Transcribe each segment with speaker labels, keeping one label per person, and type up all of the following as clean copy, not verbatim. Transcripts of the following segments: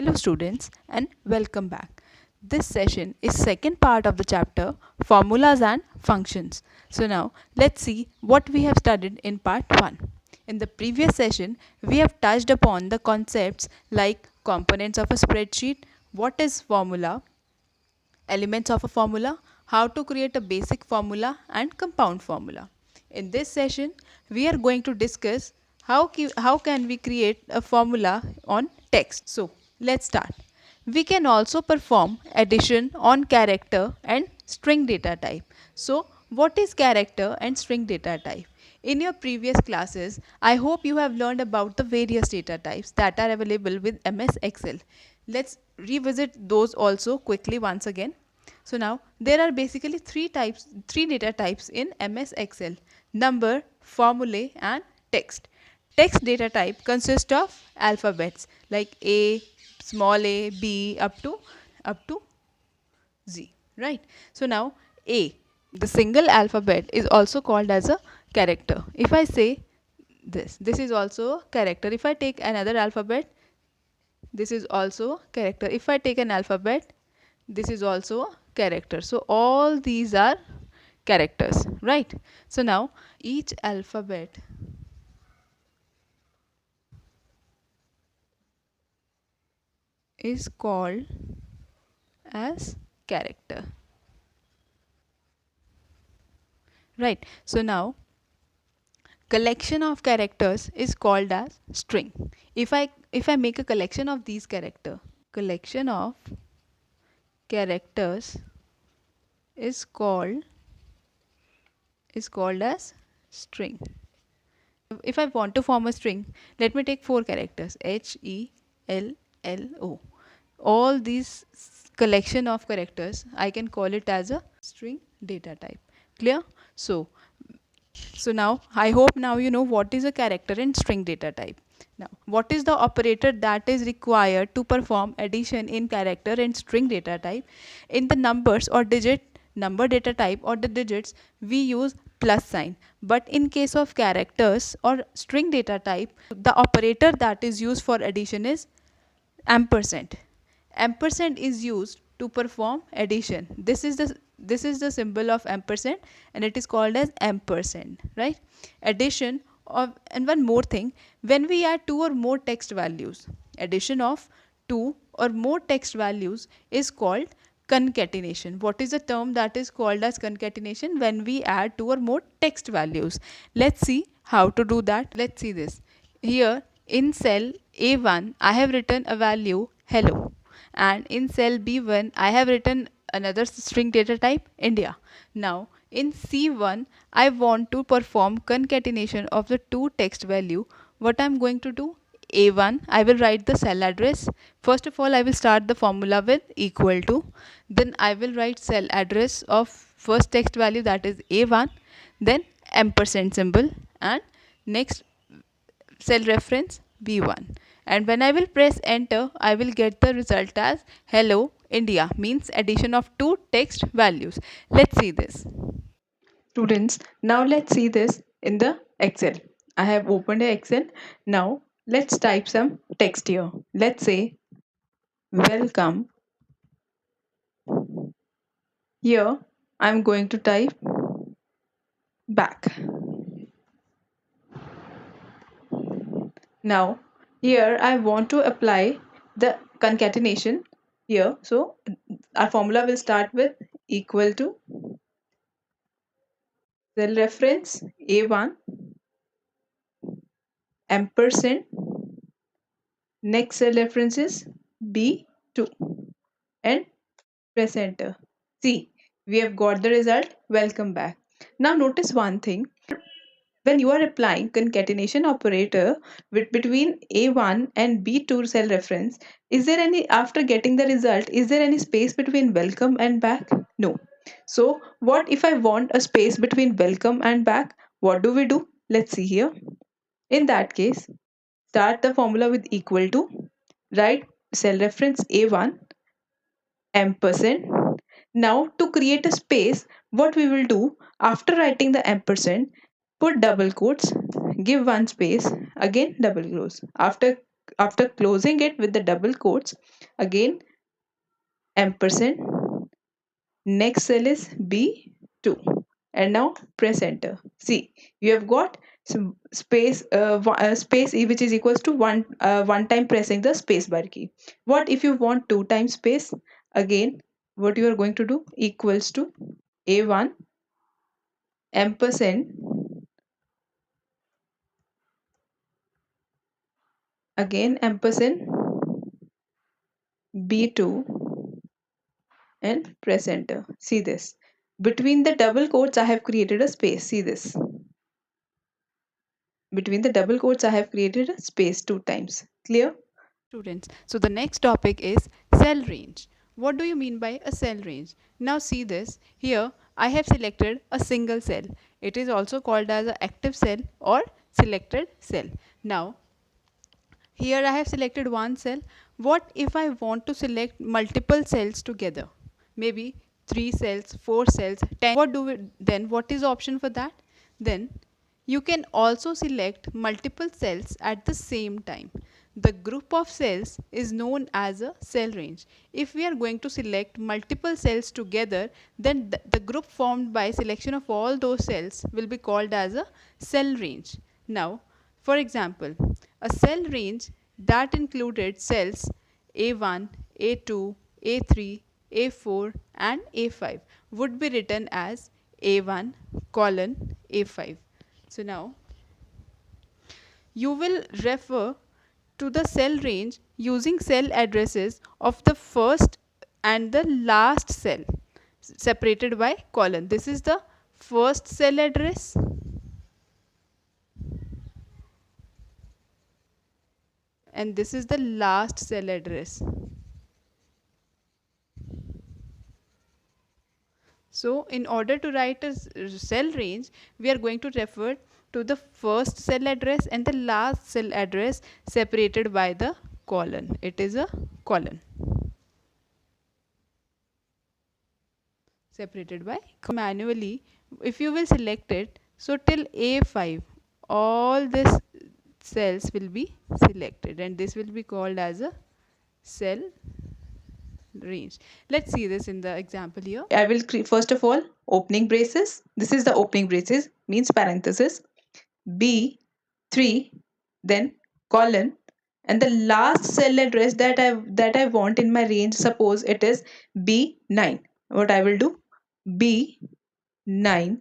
Speaker 1: Hello students and welcome back. This session is second part of the chapter Formulas and Functions. So now let's see what we have studied in part 1. In the previous session we have touched upon the concepts like components of a spreadsheet, what is formula, elements of a formula, how to create a basic formula and compound formula. In this session, we are going to discuss how can we create a formula on text. So, let's start. We can also perform addition on character and string data type. So, what is character and string data type? In your previous classes, I hope you have learned about the various data types that are available with MS Excel. Let's revisit those also quickly once again. So now there are basically three data types in MS Excel: number, formulae, and text. Text data type consists of alphabets like A, small a, B, up to Z. Right. So now A, the single alphabet, is also called as a character. If I say this is also a character. If I take another alphabet, this is also character. If I take an alphabet, this is also a character. So all these are characters, right? So now each alphabet is called as character, right? So now collection of characters is called as string. If I make a collection of these collection of characters is called as string. If I want to form a string, let me take four characters: HELLO. All these collection of characters, I can call it as a string data type. Clear? So now I hope now you know what is a character in string data type. Now, what is the operator that is required to perform addition in character and string data type? In the numbers or number data type or the digits, we use plus sign. But in case of characters or string data type, the operator that is used for addition is ampersand. Ampersand is used to perform addition. This is the symbol of ampersand, and it is called as ampersand, right? Addition of, and one more thing, when we add two or more text values, addition of two or more text values is called concatenation. What is the term that is called as concatenation? When we add two or more text values. Let's see how to do that. Let's see this. Here in cell A1 I have written a value hello, and in cell B1 I have written another string data type India. Now in C1 I want to perform concatenation of the two text value. What I am going to do? A1, I will write the cell address. First of all, I will start the formula with equal to. Then I will write cell address of first text value, that is A1. Then ampersand symbol, and next cell reference B1. And when I will press enter, I will get the result as hello India, means addition of two text values. Let's see this. Students, now let's see this in the Excel. I have opened a Excel. Now let's type some text here. Let's say welcome. Here I'm going to type back. Now here I want to apply the concatenation here. So our formula will start with equal to cell reference A1 ampersand, next cell reference is B2, and press enter. See, we have got the result. Welcome back. Now notice one thing. When you are applying concatenation operator between A1 and B2 cell reference, is there any, after getting the result, is there any space between welcome and back? No. So what if I want a space between welcome and back? What do we do? Let's see here. In that case, start the formula with equal to, write cell reference A1 ampersand. Now to create a space, what we will do, after writing the ampersand, put double quotes, give one space, again double quotes. After after closing it with the double quotes, again ampersand, next cell is B2, and now press enter. See, you have got some space, space E, which is equals to one time pressing the space bar key. What if you want two times space? Again, what you are going to do, equals to A1 ampersand, again ampersand B2, and press enter. See this, between the double quotes I have created a space. See this, between the double quotes I have created a space two times. Clear? Students, so the next topic is cell range. What do you mean by a cell range? Now see this, here I have selected a single cell. It is also called as an active cell or selected cell. Now here I have selected one cell. What if I want to select multiple cells together? Maybe 3 cells, 4 cells, 10. What do we then? What is the option for that? Then you can also select multiple cells at the same time. The group of cells is known as a cell range. If we are going to select multiple cells together, then the group formed by selection of all those cells will be called as a cell range. Now, for example, a cell range that included cells A1, A2, A3, A4 and A5 would be written as A1 colon A5. So now you will refer to the cell range using cell addresses of the first and the last cell separated by colon. This is the first cell address, and this is the last cell address. So in order to write a cell range, we are going to refer to the first cell address and the last cell address separated by the colon. It is a colon separated by manually. If you will select it, so till A5 all these cells will be selected and this will be called as a cell range. Let's see this in the example here. I will first of all opening braces. This is the opening braces, means parenthesis, B3, then colon, and the last cell address that I want in my range, suppose it is B9. What I will do, B9,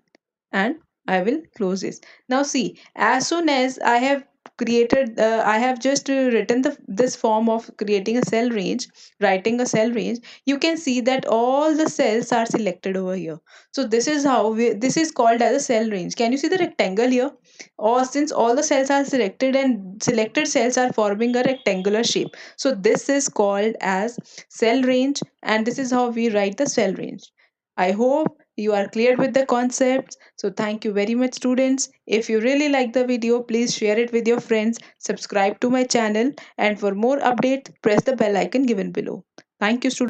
Speaker 1: and I will close this. Now see, as soon as I have created, I have just written this form of creating a cell range, writing a cell range, you can see that all the cells are selected over here. So this is how this is called as a cell range. Can you see the rectangle here? Or since all the cells are selected and selected cells are forming a rectangular shape. So this is called as cell range, and this is how we write the cell range. I hope you are clear with the concepts. So thank you very much, students. If you really like the video, please share it with your friends, subscribe to my channel, and for more updates, press the bell icon given below. Thank you, students.